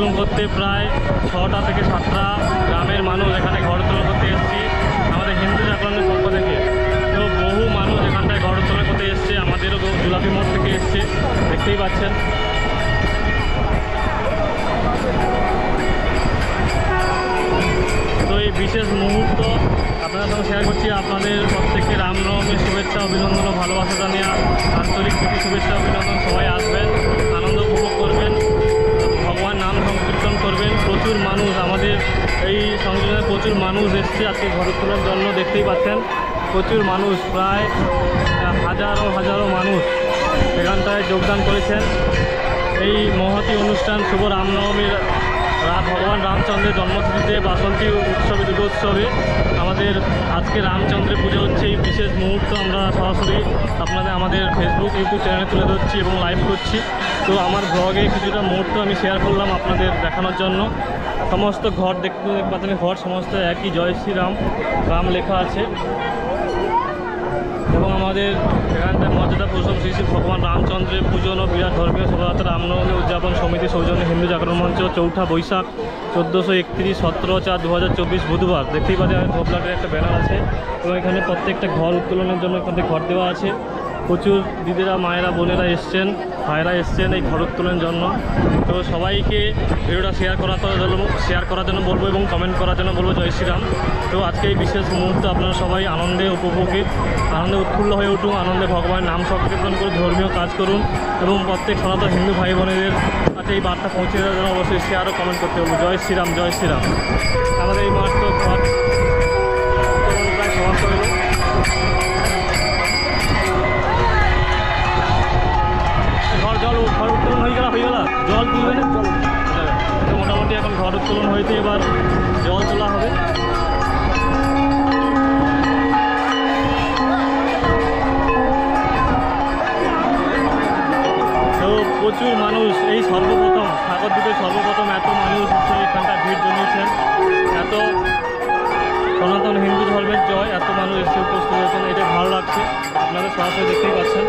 উত্তোলন করতে প্রায় 6টা থেকে 7টা গ্রামের মানুষ এখানে ঘর উত্তোলন করতে এসেছি আমাদের হিন্দু জাগরণের পক্ষ থেকে। তো বহু মানুষ এখানটায় ঘর উত্তোলন করতে এসছে, আমাদেরও গোলাপি মোড় থেকে এসছে, দেখতেই পাচ্ছেন। তো এই বিশেষ মুহূর্ত আপনাদের সঙ্গে শেয়ার করছি। আপনাদের প্রত্যেককে রামনবমীর শুভেচ্ছা, অভিনন্দন ও ভালোবাসা জানিয়ে আন্তরিক প্রীতি শুভেচ্ছা অভিনন্দন। সবাই আসবেন, আনন্দ উপভোগ করবেন, ভগবান নাম সংকীর্তন করবেন। প্রচুর মানুষ, আমাদের এই সংযোজনে প্রচুর মানুষ এসছে আজকে ঘর উত্তোলনের জন্য, দেখতেই পাচ্ছেন। প্রচুর মানুষ, প্রায় হাজারো হাজারো মানুষ এখানটায় যোগদান করেছেন এই মহতী অনুষ্ঠান শুভ রামনবমীর ভগবান রামচন্দ্রের জন্মতিথিতে বাসন্তী উৎসবে, দুর্গোৎসবে আমাদের আজকে রামচন্দ্রের পুজো হচ্ছে। এই বিশেষ মুহূর্ত আমরা সরাসরি আমাদের ফেসবুক ইউটিউব চ্যানেলে তুলে ধরছি এবং লাইভ করছি। তো আমার ব্লগে কিছুটা মুহূর্ত আমি শেয়ার করলাম আপনাদের দেখানোর জন্য। সমস্ত ঘর দেখতে পাচ্ছেন, ঘর সমস্ত একই জয় শ্রীরাম, রাম লেখা আছে। এবং আমাদের এখানটায় মর্যাদা পুরুষোত্তম শ্রী শ্রী ভগবান রামচন্দ্রের পূজন ও বিরাট ধর্মীয় শোভাযাত্রা রামনবমী উদযাপন সমিতি সৌজন্যে হিন্দু জাগরণ মঞ্চ 4 বৈশাখ 1431 17/4/2024 বুধবার। দেখতেই পাচ্ছেন ধোপলাটের একটা ব্যানার আছে এবং এখানে প্রত্যেকটা ঘর উত্তোলনের জন্য এখান থেকে ঘর দেওয়া আছে। প্রচুর দিদিরা, মায়েরা, বোনেরা এসছেন, ভাইরা এসছেন এই ঘর উত্তোলনের জন্য। তো সবাইকে ভিডিওটা শেয়ার করার জন্য বলবো এবং কমেন্ট করার জন্য বলবো জয় শ্রীরাম। তো আজকে এই বিশেষ মুহূর্তে আপনারা সবাই আনন্দে উপভোগী, আনন্দে উৎফুল্ল হয়ে উঠুন, আনন্দে ভগবানের নাম সংকীর্তন করে ধর্মীয় কাজ করুন এবং প্রত্যেক সনাতন হিন্দু ভাই বোনেদের কাছে এই বার্তা পৌঁছে দেওয়ার জন্য অবশ্যই শেয়ার ও কমেন্ট করতে বলবো। জয় শ্রীরাম, জয় শ্রীরাম। আমাদের এই মাত্র ঘর প্রায় সমাপ্ত হলো। ঘর উত্তোলন হয়ে গেল জল তুলবে না, তো মোটামুটি এখন ঘর উত্তোলন হয়েছে, এবার জল তোলা হবে। তো প্রচুর মানুষ, এই সর্বপ্রথম সাগরদ্বীপে সর্বপ্রথম এত মানুষ এখানটা ভিড় জমিয়েছেন, এত সনাতন হিন্দু ধর্মের জয়, এত মানুষ এসে উপস্থিত হয়েছেন, এটা ভালো লাগছে। আপনাদের সরাসরি দেখতেই পাচ্ছেন।